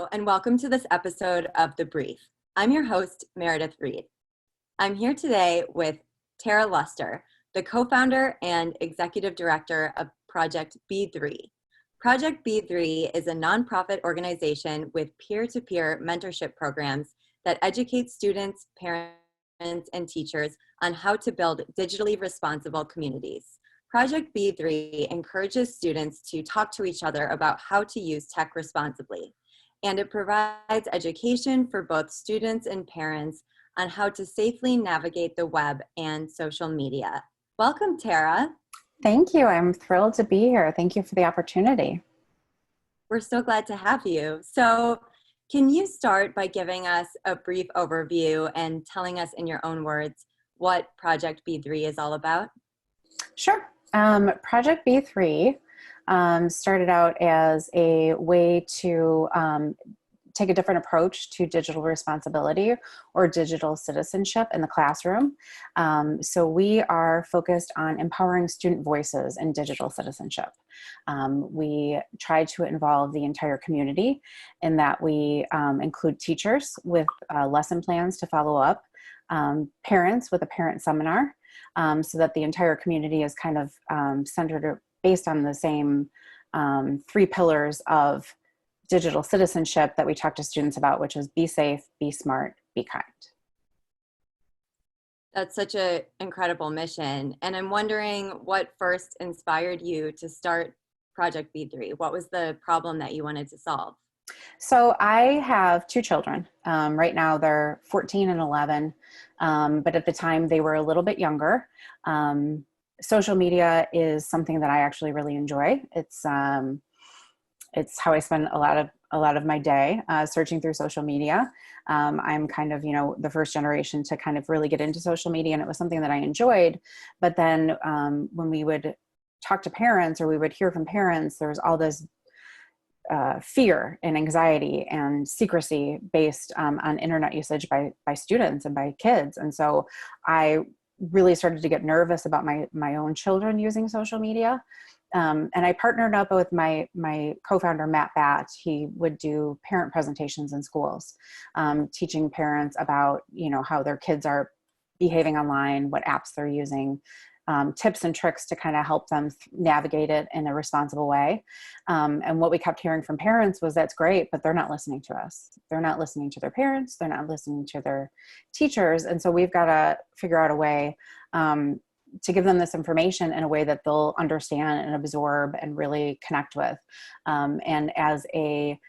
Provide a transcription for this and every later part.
Hello, and welcome to this episode of The Brief. I'm your host, Meredith Reed. I'm here today with Tarah Luster, the co-founder and executive director of Project B3. Project B3 is a nonprofit organization with peer-to-peer mentorship programs that educate students, parents, and teachers on how to build digitally responsible communities. Project B3 encourages students to talk to each other about how to use tech responsibly, and it provides education for both students and parents on how to safely navigate the web and social media. Welcome, Tarah. Thank you. I'm thrilled to be here. Thank you for the opportunity. We're so glad to have you. So, can you start by giving us a brief overview and telling us in your own words what Project B3 is all about? Sure. Project B3 started out as a way to take a different approach to digital responsibility or digital citizenship in the classroom. So we are focused on empowering student voices in digital citizenship. We try to involve the entire community in that we include teachers with lesson plans to follow up, parents with a parent seminar, so that the entire community is kind of centered based on the same three pillars of digital citizenship that we talk to students about, which is be safe, be smart, be kind. That's such an incredible mission. And I'm wondering what first inspired you to start Project B3? What was the problem that you wanted to solve? So I have two children. Right now they're 14 and 11, but at the time they were a little bit younger. Social media is something that I actually really enjoy. It's how I spend a lot of my day, searching through social media. I'm kind of, the first generation to kind of really get into social media, and it was something that I enjoyed. But then when we would talk to parents or we would hear from parents, there was all this fear and anxiety and secrecy based on internet usage by students and by kids. And so I really started to get nervous about my own children using social media. And I partnered up with my co-founder, Matt Batt. He would do parent presentations in schools, teaching parents about, how their kids are behaving online, what apps they're using, tips and tricks to kind of help them navigate it in a responsible way. And what we kept hearing from parents was, that's great, but they're not listening to us. They're not listening to their parents. They're not listening to their teachers. And so we've got to figure out a way to give them this information in a way that they'll understand and absorb and really connect with. And as a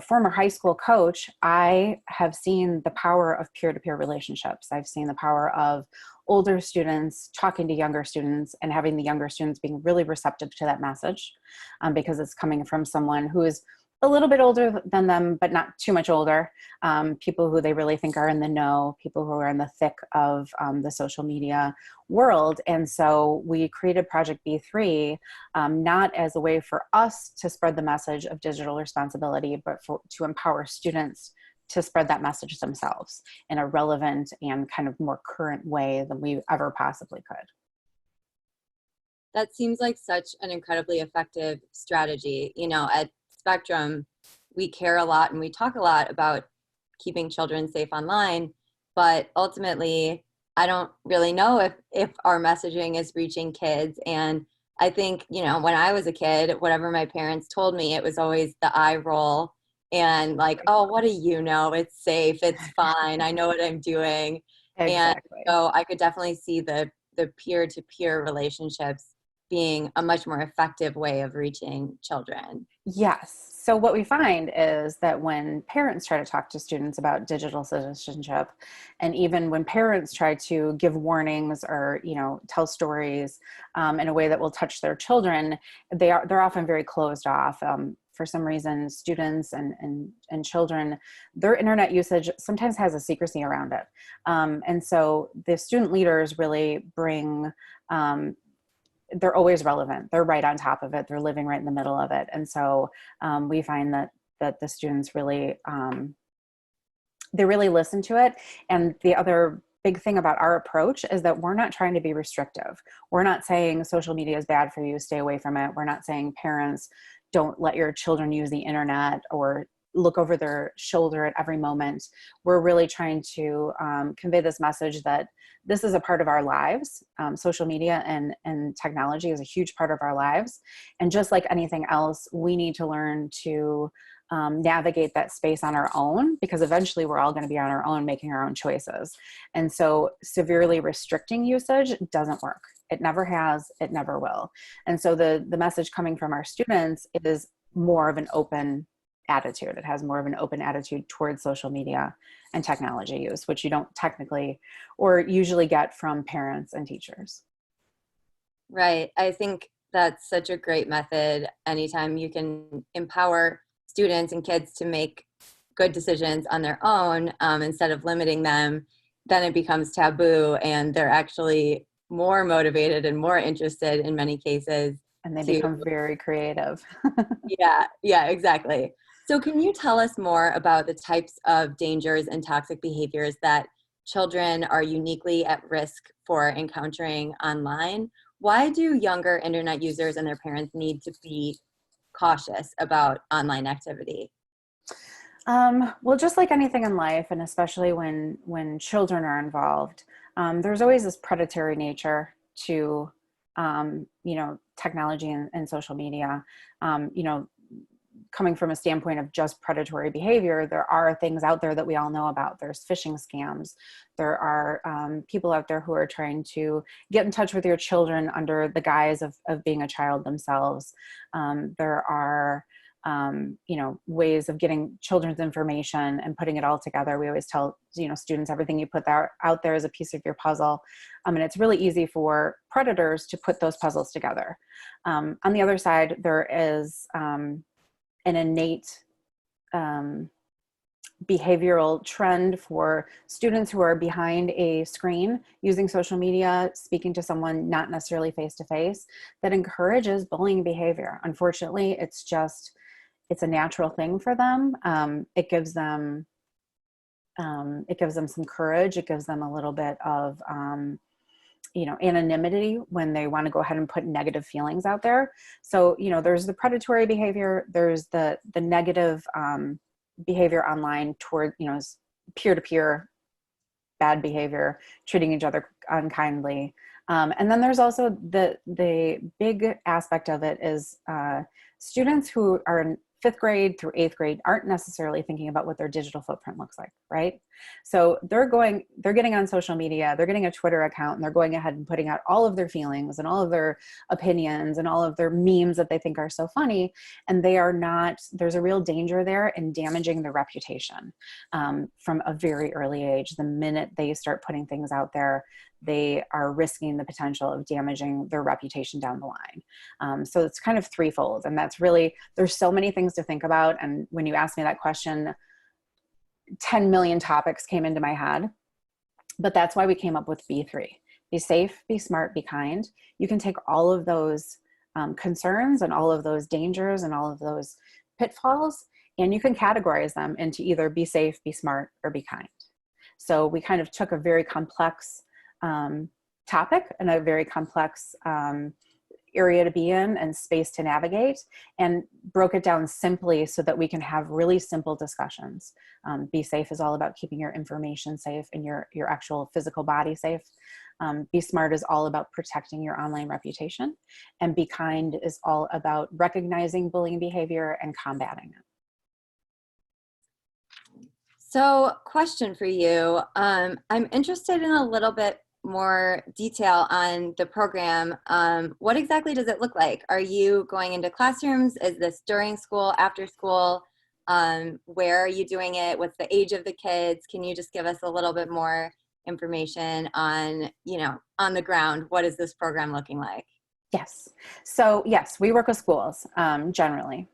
former high school coach, I have seen the power of peer-to-peer relationships. I've seen the power of older students talking to younger students and having the younger students being really receptive to that message, because it's coming from someone who is a little bit older than them, but not too much older, people who they really think are in the know, people who are in the thick of the social media world. And so we created Project B3, not as a way for us to spread the message of digital responsibility, but to empower students to spread that message themselves in a relevant and kind of more current way than we ever possibly could. That seems like such an incredibly effective strategy. At Spectrum, we care a lot and we talk a lot about keeping children safe online, but ultimately, I don't really know if our messaging is reaching kids. And I think, when I was a kid, whatever my parents told me, it was always the eye roll and like, oh, what do you know? It's safe. It's fine. I know what I'm doing. Exactly. And so I could definitely see the peer-to-peer relationships being a much more effective way of reaching children. Yes. So what we find is that when parents try to talk to students about digital citizenship, and even when parents try to give warnings or, tell stories in a way that will touch their children, they're often very closed off. For some reason, students and children, their internet usage sometimes has a secrecy around it. And so the student leaders really bring they're always relevant. They're right on top of it. They're living right in the middle of it. And so we find that the students really, they really listen to it. And the other big thing about our approach is that we're not trying to be restrictive. We're not saying social media is bad for you, stay away from it. We're not saying parents, don't let your children use the internet or look over their shoulder at every moment. We're really trying to convey this message that this is a part of our lives. Social media and technology is a huge part of our lives. And just like anything else, we need to learn to navigate that space on our own, because eventually we're all going to be on our own making our own choices. And so severely restricting usage doesn't work. It never has, it never will. And so the message coming from our students is more of an open attitude. It has more of an open attitude towards social media and technology use, which you don't technically or usually get from parents and teachers. Right. I think that's such a great method. Anytime you can empower students and kids to make good decisions on their own, instead of limiting them, then it becomes taboo, and they're actually more motivated and more interested in many cases. And they become very creative. Yeah, exactly. So can you tell us more about the types of dangers and toxic behaviors that children are uniquely at risk for encountering online? Why do younger internet users and their parents need to be cautious about online activity? Well, just like anything in life, and especially when children are involved, there's always this predatory nature to, technology and social media. Coming from a standpoint of just predatory behavior, there are things out there that we all know about. There's phishing scams. There are people out there who are trying to get in touch with your children under the guise of being a child themselves. There are ways of getting children's information and putting it all together. We always tell, students, everything you put out there is a piece of your puzzle. And it's really easy for predators to put those puzzles together. On the other side, there is an innate behavioral trend for students who are behind a screen using social media, speaking to someone not necessarily face to face, that encourages bullying behavior. Unfortunately, it's a natural thing for them. It gives them some courage. It gives them a little bit of anonymity when they want to go ahead and put negative feelings out there. So, there's the predatory behavior, there's the negative behavior online toward, peer-to-peer bad behavior, treating each other unkindly. And then there's also the big aspect of it is students who are in 5th grade through 8th grade aren't necessarily thinking about what their digital footprint looks like, right? So they're getting on social media, they're getting a Twitter account, and they're going ahead and putting out all of their feelings and all of their opinions and all of their memes that they think are so funny. And there's a real danger there in damaging their reputation from a very early age. The minute they start putting things out there, they are risking the potential of damaging their reputation down the line. So it's kind of threefold. And that's really, there's so many things to think about. And when you asked me that question, 10 million topics came into my head. But that's why we came up with B3. Be safe, be smart, be kind. You can take all of those concerns and all of those dangers and all of those pitfalls, and you can categorize them into either be safe, be smart, or be kind. So we kind of took a very complex topic and a very complex area to be in and space to navigate, and broke it down simply so that we can have really simple discussions. Be safe is all about keeping your information safe and your actual physical body safe. Be smart is all about protecting your online reputation. And be kind is all about recognizing bullying behavior and combating it. So, question for you. I'm interested in a little bit more detail on the program. What exactly does it look like? Are you going into classrooms? Is this during school, after school? Where are you doing it? What's the age of the kids? Can you just give us a little bit more information on, on the ground? What is this program looking like? Yes. So yes, we work with schools generally.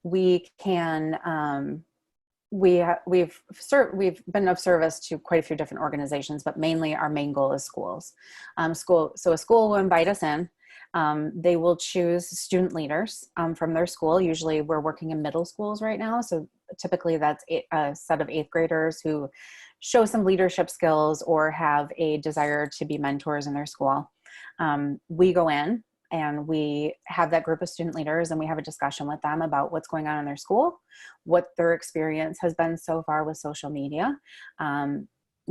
We can, we've been of service to quite a few different organizations, but mainly our main goal is schools. So a school will invite us in. They will choose student leaders from their school. Usually we're working in middle schools right now. So typically that's a set of 8th graders who show some leadership skills or have a desire to be mentors in their school. We go in, And we have that group of student leaders and we have a discussion with them about what's going on in their school, what their experience has been so far with social media,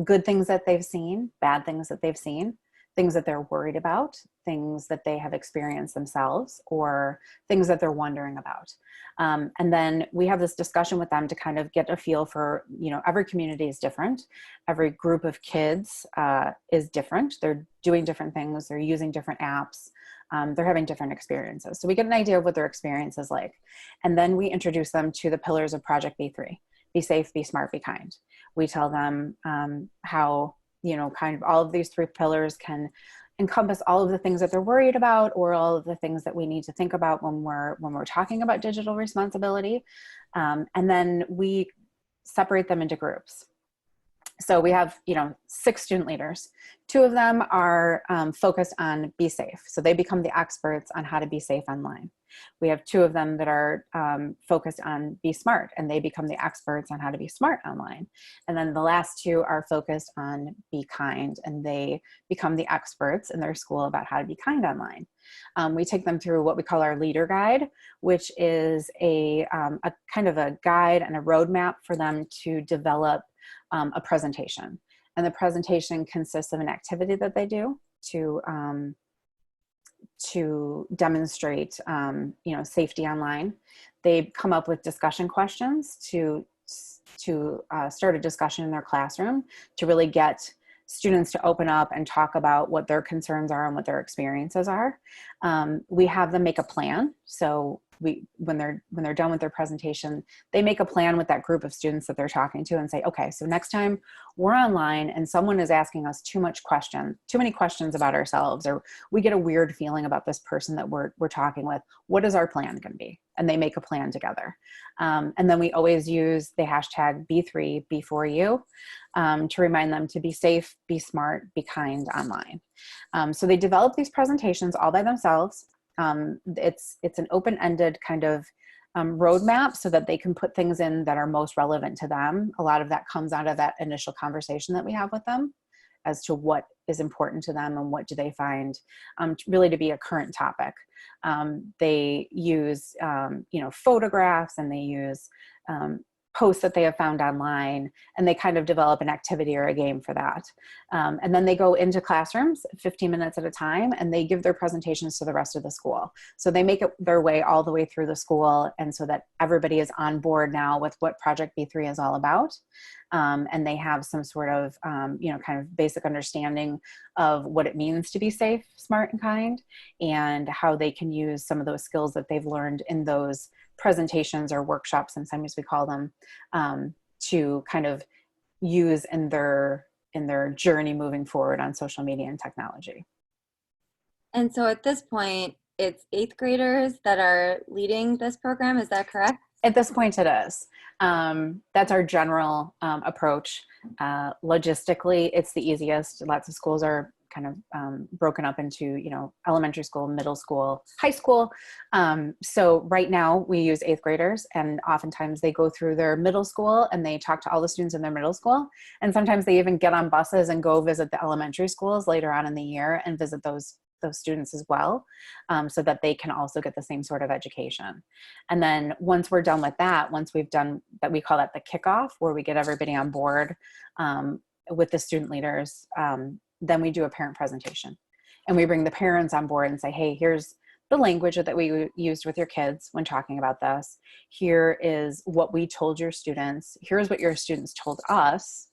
good things that they've seen, bad things that they've seen, things that they're worried about, things that they have experienced themselves, or things that they're wondering about. And then we have this discussion with them to kind of get a feel for, every community is different. Every group of kids is different. They're doing different things. They're using different apps. They're having different experiences. So we get an idea of what their experience is like. And then we introduce them to the pillars of Project B3. Be safe, be smart, be kind. We tell them how, kind of all of these 3 pillars can encompass all of the things that they're worried about, or all of the things that we need to think about when we're talking about digital responsibility. And then we separate them into groups. So we have, 6 student leaders. 2 of them are focused on be safe. So they become the experts on how to be safe online. We have 2 of them that are focused on be smart, and they become the experts on how to be smart online. And then the last 2 are focused on be kind, and they become the experts in their school about how to be kind online. We take them through what we call our leader guide, which is a kind of a guide and a roadmap for them to develop a presentation. And the presentation consists of an activity that they do to demonstrate, safety online. They come up with discussion questions to start a discussion in their classroom to really get students to open up and talk about what their concerns are and what their experiences are. We have them make a plan. So when they're done with their presentation, they make a plan with that group of students that they're talking to and say, okay, so next time we're online and someone is asking us too many questions about ourselves, or we get a weird feeling about this person that we're talking with, what is our plan going to be? And they make a plan together. And then we always use the hashtag B3, B4U, to remind them to be safe, be smart, be kind online. So they develop these presentations all by themselves. It's an open-ended kind of roadmap so that they can put things in that are most relevant to them. A lot of that comes out of that initial conversation that we have with them as to what is important to them and what do they find really to be a current topic. They use, photographs, and they use posts that they have found online, and they kind of develop an activity or a game for that. And then they go into classrooms 15 minutes at a time, and they give their presentations to the rest of the school. So they make it their way all the way through the school, and so that everybody is on board now with what Project B3 is all about. And they have some sort of, kind of basic understanding of what it means to be safe, smart, and kind, and how they can use some of those skills that they've learned in those presentations or workshops, sometimes we call them, to kind of use in their journey moving forward on social media and technology. And so at this point, it's 8th graders that are leading this program. Is that correct? At this point, it is. That's our general approach. Logistically, it's the easiest. Lots of schools are kind of broken up into, elementary school, middle school, high school. So right now we use 8th graders, and oftentimes they go through their middle school and they talk to all the students in their middle school. And sometimes they even get on buses and go visit the elementary schools later on in the year and visit those students as well, so that they can also get the same sort of education. And then once we're done with that, once we've done that, we call that the kickoff, where we get everybody on board with the student leaders. Then we do a parent presentation, and we bring the parents on board and say, hey, here's the language that we used with your kids when talking about this. Here is what we told your students. Here's what your students told us.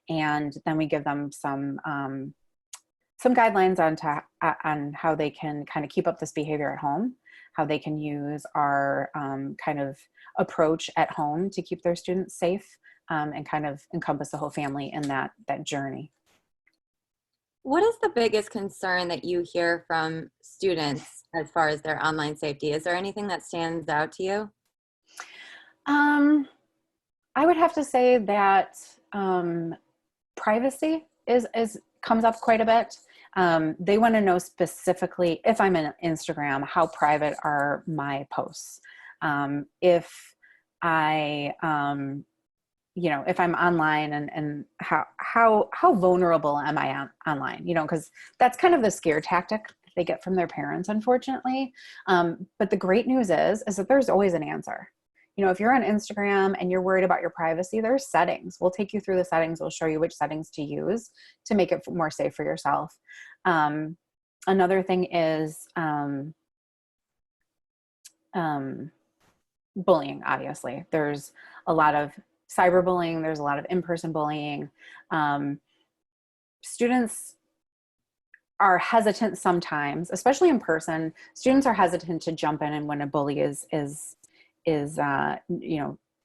And then we give them some guidelines on how they can kind of keep up this behavior at home, how they can use our kind of approach at home to keep their students safe, and kind of encompass the whole family in that journey. What is the biggest concern that you hear from students as far as their online safety? Is there anything that stands out to you? I would have to say that privacy comes up quite a bit. They want to know specifically, if I'm in Instagram, how private are my posts? If I'm online, and how vulnerable am I online? Because that's kind of the scare tactic they get from their parents, unfortunately. But the great news is that there's always an answer. If you're on Instagram and you're worried about your privacy, there's settings. We'll take you through the settings. We'll show you which settings to use to make it more safe for yourself. Another thing is bullying, obviously. There's a lot of cyberbullying. There's a lot of in-person bullying. Students are hesitant sometimes, especially in person. Students are hesitant to jump in and when a bully is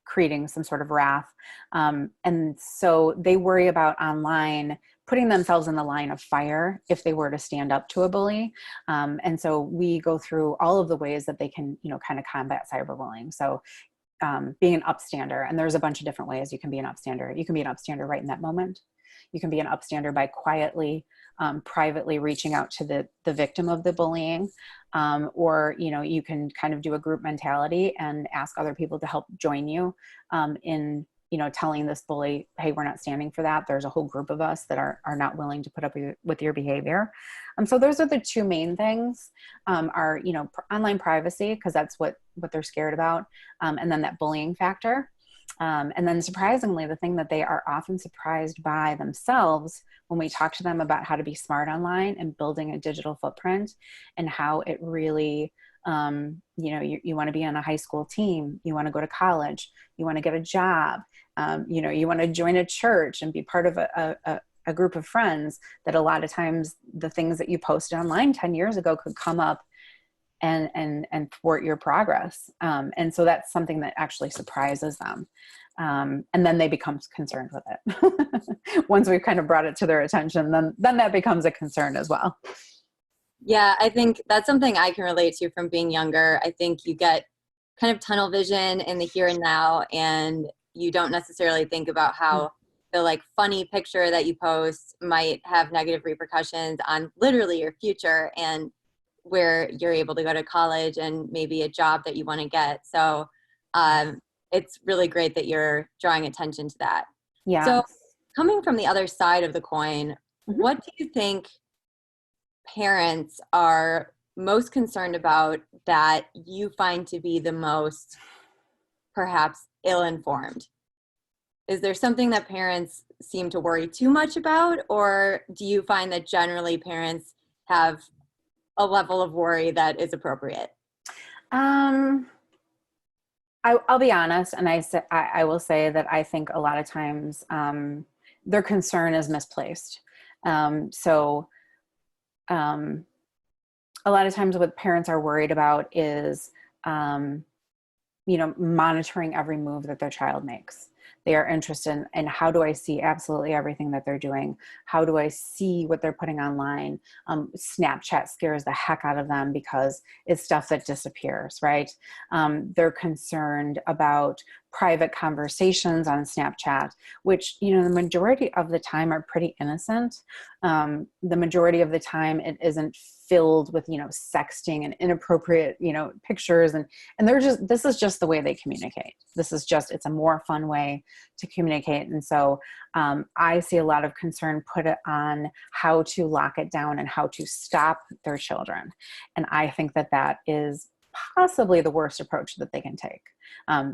creating some sort of wrath. And so they worry about online putting themselves in the line of fire if they were to stand up to a bully. And so we go through all of the ways that they can, kind of combat cyberbullying. So being an upstander, and there's a bunch of different ways you can be an upstander. You can be an upstander right in that moment. You can be an upstander by quietly, privately reaching out to the victim of the bullying. Or, you can kind of do a group mentality and ask other people to help join you in, telling this bully, hey, we're not standing for that. There's a whole group of us that are not willing to put up with your behavior. So those are the two main things, are, online privacy, because that's what they're scared about. And then that bullying factor. And then surprisingly, the thing that they are often surprised by themselves when we talk to them about how to be smart online and building a digital footprint and how it really, you want to be on a high school team, you want to go to college, you want to get a job, you want to join a church and be part of a group of friends, that a lot of times the things that you posted online 10 years ago could come up and thwart your progress. And so that's something that actually surprises them. And then they become concerned with it. Once we've kind of brought it to their attention, then that becomes a concern as well. Yeah, I think that's something I can relate to from being younger. I think you get kind of tunnel vision in the here and now, and you don't necessarily think about how the funny picture that you post might have negative repercussions on literally your future and where you're able to go to college and maybe a job that you want to get. So it's really great that you're drawing attention to that. Yeah. So coming from the other side of the coin, what do you think parents are most concerned about that you find to be the most perhaps ill-informed? Is there something that parents seem to worry too much about, or do you find that generally parents have a level of worry that is appropriate? I'll be honest, and I will say that I think a lot of times their concern is misplaced. A lot of times what parents are worried about is, monitoring every move that their child makes. They are interested in how do I see absolutely everything that they're doing? How do I see what they're putting online? Snapchat scares the heck out of them because it's stuff that disappears, right? They're concerned about private conversations on Snapchat, which, the majority of the time are pretty innocent. The majority of the time it isn't filled with, sexting and inappropriate, pictures. And this is just the way they communicate. It's a more fun way to communicate. And so I see a lot of concern put on how to lock it down and how to stop their children. And I think that is possibly the worst approach that they can take,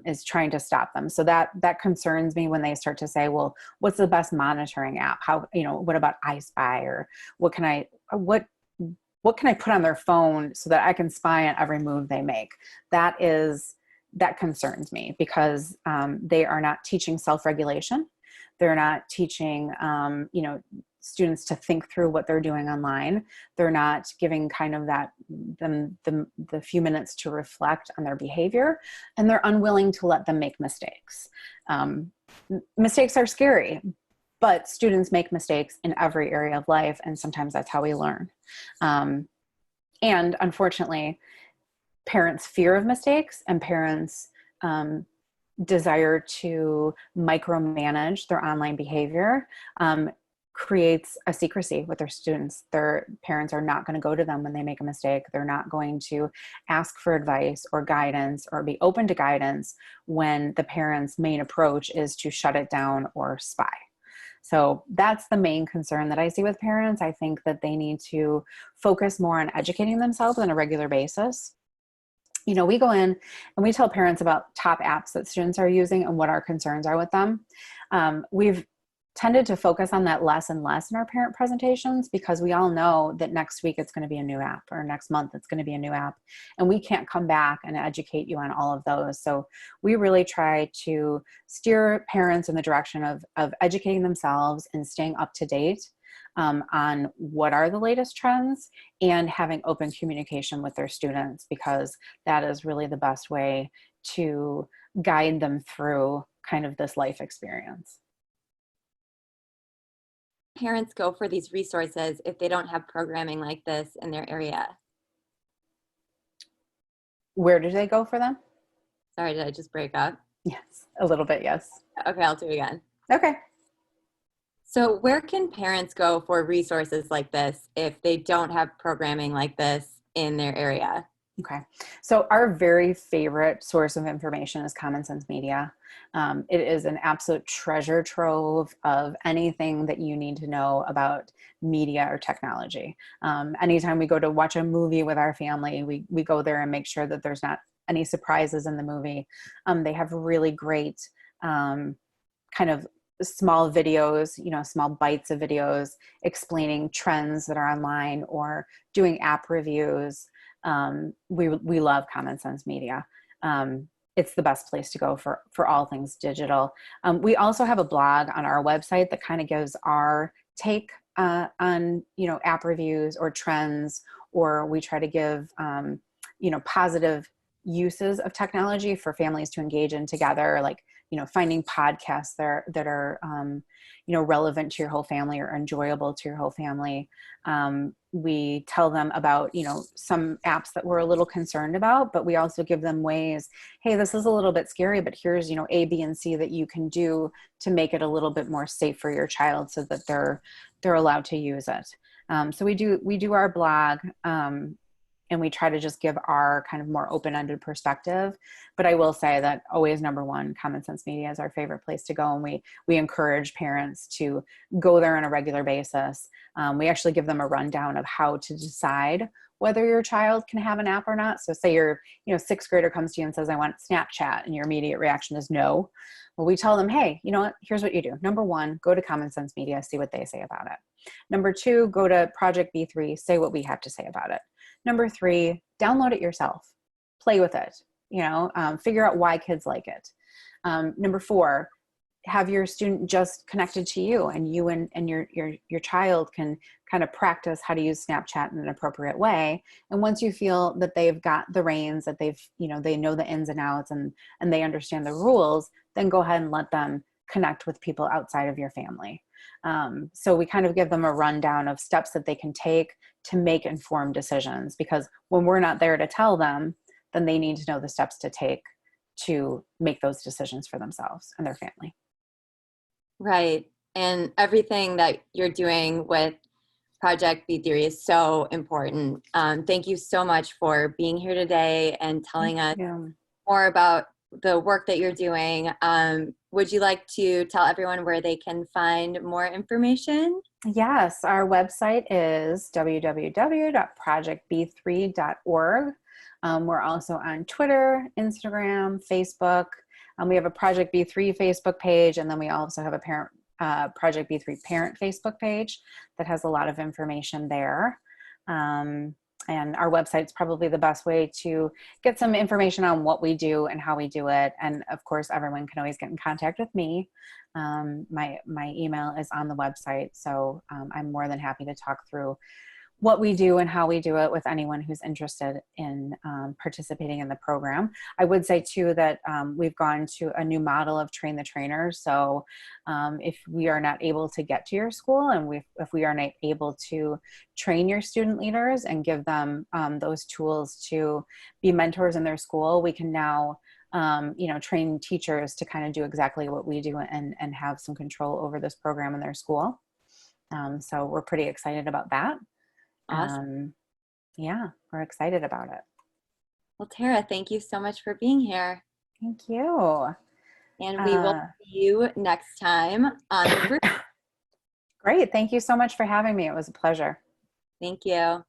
is trying to stop them. So that concerns me when they start to say, well, what's the best monitoring app? How, what about I Spy, or what can I put on their phone so that I can spy on every move they make? That concerns me because they are not teaching self-regulation. They're not teaching, students to think through what they're doing online. They're not giving kind of the few minutes to reflect on their behavior, and they're unwilling to let them make mistakes. Mistakes are scary, but students make mistakes in every area of life, and sometimes that's how we learn. And unfortunately, parents' fear of mistakes and parents' desire to micromanage their online behavior creates a secrecy with their students. Their parents are not going to go to them when they make a mistake. They're not going to ask for advice or guidance or be open to guidance when the parent's main approach is to shut it down or spy. So that's the main concern that I see with parents. I think that they need to focus more on educating themselves on a regular basis. We go in and we tell parents about top apps that students are using and what our concerns are with them. We've tended to focus on that less and less in our parent presentations because we all know that next week it's going to be a new app, or next month it's going to be a new app, and we can't come back and educate you on all of those. So we really try to steer parents in the direction of educating themselves and staying up to date on what are the latest trends, and having open communication with their students, because that is really the best way to guide them through kind of this life experience. Parents go for these resources if they don't have programming like this in their area? Where do they go for them? Sorry, did I just break up? Yes, a little bit, yes. Okay, I'll do it again. Okay. So where can parents go for resources like this if they don't have programming like this in their area? Okay. So our very favorite source of information is Common Sense Media. It is an absolute treasure trove of anything that you need to know about media or technology. Anytime we go to watch a movie with our family, we go there and make sure that there's not any surprises in the movie. They have really great kind of small videos, small bites of videos explaining trends that are online or doing app reviews. We love Common Sense Media. It's the best place to go for all things digital. We also have a blog on our website that kind of gives our take on, app reviews or trends, or we try to give, positive uses of technology for families to engage in together, like, finding podcasts that are relevant to your whole family or enjoyable to your whole family. We tell them about, some apps that we're a little concerned about, but we also give them ways, hey, this is a little bit scary, but here's, A, B, and C that you can do to make it a little bit more safe for your child so that they're allowed to use it. So we do our blog, and we try to just give our kind of more open-ended perspective. But I will say that always number one, Common Sense Media is our favorite place to go. And we encourage parents to go there on a regular basis. We actually give them a rundown of how to decide whether your child can have an app or not. So say your sixth grader comes to you and says, I want Snapchat, and your immediate reaction is no. Well, we tell them, hey, you know what, here's what you do. Number one, go to Common Sense Media, see what they say about it. Number two, go to Project B3, say what we have to say about it. Number three, download it yourself, play with it, figure out why kids like it. Number four, have your student just connected to you, and you and your child can kind of practice how to use Snapchat in an appropriate way. And once you feel that they've got the reins, that they know the ins and outs, and they understand the rules, then go ahead and let them connect with people outside of your family. So we kind of give them a rundown of steps that they can take to make informed decisions, because when we're not there to tell them, then they need to know the steps to take to make those decisions for themselves and their family. Right. And everything that you're doing with Project B3 is so important. Thank you so much for being here today and telling us more about the work that you're doing. Would you like to tell everyone where they can find more information? Yes, our website is www.projectb3.org. We're also on Twitter, Instagram, Facebook. We have a Project B3 Facebook page, and then we also have a Project B3 parent Facebook page that has a lot of information there. And our website's probably the best way to get some information on what we do and how we do it. And of course, everyone can always get in contact with me. My email is on the website, so I'm more than happy to talk through what we do and how we do it with anyone who's interested in participating in the program. I would say too that we've gone to a new model of train the trainer. So if we are not able to get to your school, and if we are not able to train your student leaders and give them those tools to be mentors in their school, we can now train teachers to kind of do exactly what we do and have some control over this program in their school. So we're pretty excited about that. Awesome. Yeah, we're excited about it. Well, Tarah, thank you so much for being here. Thank you. And we will see you next time on the group. Great. Thank you so much for having me. It was a pleasure. Thank you.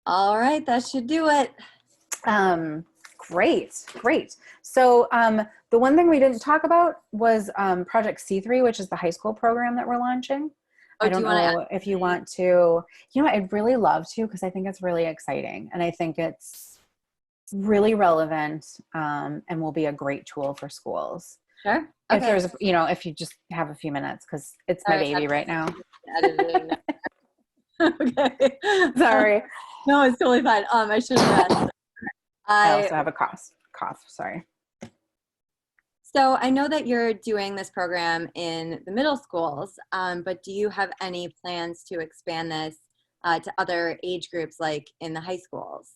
All right, that should do it. Great. So the one thing we didn't talk about was Project C3, which is the high school program that we're launching. Oh, I don't know if you want to, I'd really love to, because I think it's really exciting. And I think it's really relevant and will be a great tool for schools. Sure. If there's, if you just have a few minutes, because it's my baby right now. Okay. Sorry. No, it's totally fine. I should have asked. I also have a cough. Sorry. So I know that you're doing this program in the middle schools, but do you have any plans to expand this to other age groups, like in the high schools?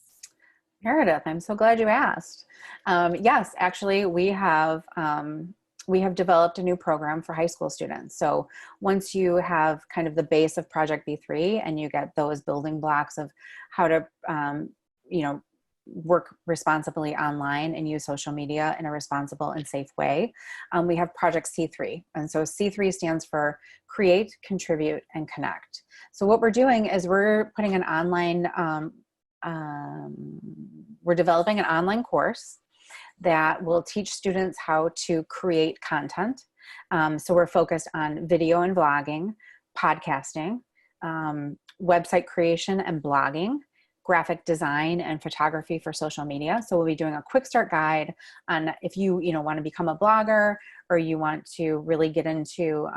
Meredith, I'm so glad you asked. Yes, actually, we have developed a new program for high school students. So once you have kind of the base of Project B3 and you get those building blocks of how to, work responsibly online and use social media in a responsible and safe way, we have Project C3. And so C3 stands for Create, Contribute, and Connect. So what we're doing is we're putting an online, we're developing an online course that will teach students how to create content. So we're focused on video and vlogging, podcasting, website creation and blogging, graphic design and photography for social media. So we'll be doing a quick start guide on if you want to become a blogger or you want to really get into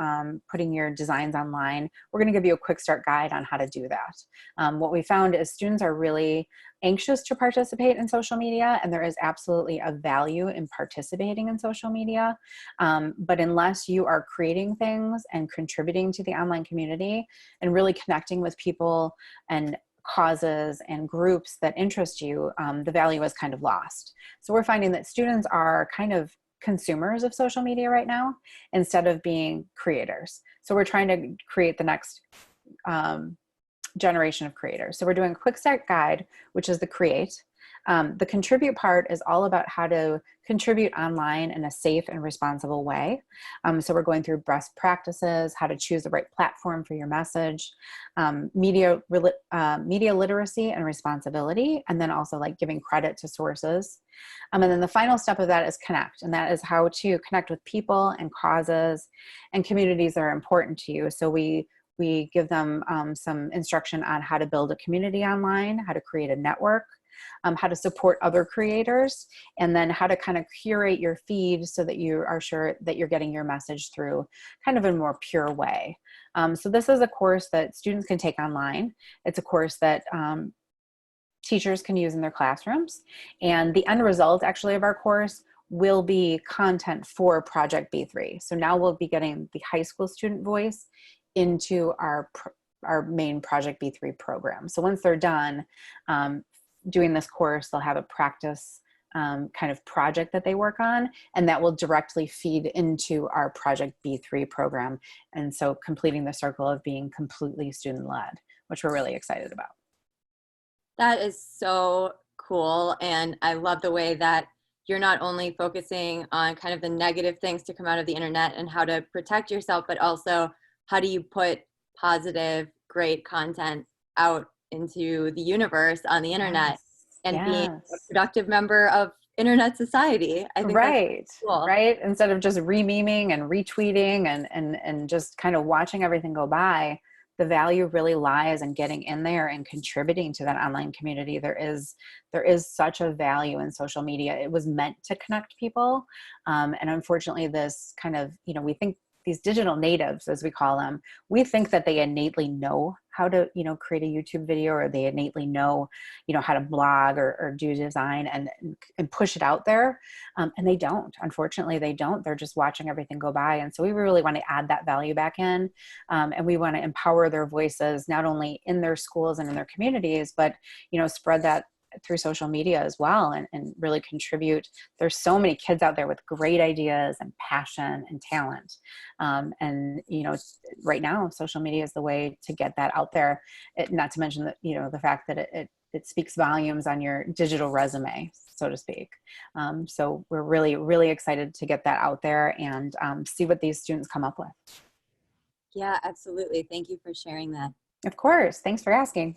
putting your designs online. We're going to give you a quick start guide on how to do that. What we found is students are really anxious to participate in social media, and there is absolutely a value in participating in social media. But unless you are creating things and contributing to the online community and really connecting with people and causes and groups that interest you, the value is kind of lost. So we're finding that students are kind of consumers of social media right now instead of being creators. So we're trying to create the next generation of creators. So we're doing a quick start guide, which is the create. The contribute part is all about how to contribute online in a safe and responsible way. So we're going through best practices, how to choose the right platform for your message, media literacy and responsibility, and then also like giving credit to sources. And then the final step of that is connect, and that is how to connect with people and causes and communities that are important to you. So we give them some instruction on how to build a community online, how to create a network, how to support other creators, and then how to kind of curate your feed so that you are sure that you're getting your message through kind of in a more pure way. So this is a course that students can take online. It's a course that teachers can use in their classrooms. And the end result actually of our course will be content for Project B3. So now we'll be getting the high school student voice into our main Project B3 program. So once they're done doing this course, they'll have a practice kind of project that they work on, and that will directly feed into our Project B3 program. And so completing the circle of being completely student-led, which we're really excited about. That is so cool. And I love the way that you're not only focusing on kind of the negative things to come out of the internet and how to protect yourself, but also how do you put positive, great content out into the universe on the internet and being a productive member of internet society. I think that's cool. Right. Instead of just re-meming and retweeting and just kind of watching everything go by, the value really lies in getting in there and contributing to that online community. There is such a value in social media. It was meant to connect people. And unfortunately, this kind of, we think these digital natives, as we call them, we think that they innately know how to, create a YouTube video, or they innately know, how to blog or do design and push it out there. And they don't, unfortunately, they don't. They're just watching everything go by. And so we really want to add that value back in. And we want to empower their voices, not only in their schools and in their communities, but, spread that through social media as well, and really contribute. There's so many kids out there with great ideas and passion and talent. And, right now, social media is the way to get that out there. Not to mention that, the fact that it speaks volumes on your digital resume, so to speak. So we're really, really excited to get that out there and see what these students come up with. Yeah, absolutely. Thank you for sharing that. Of course. Thanks for asking.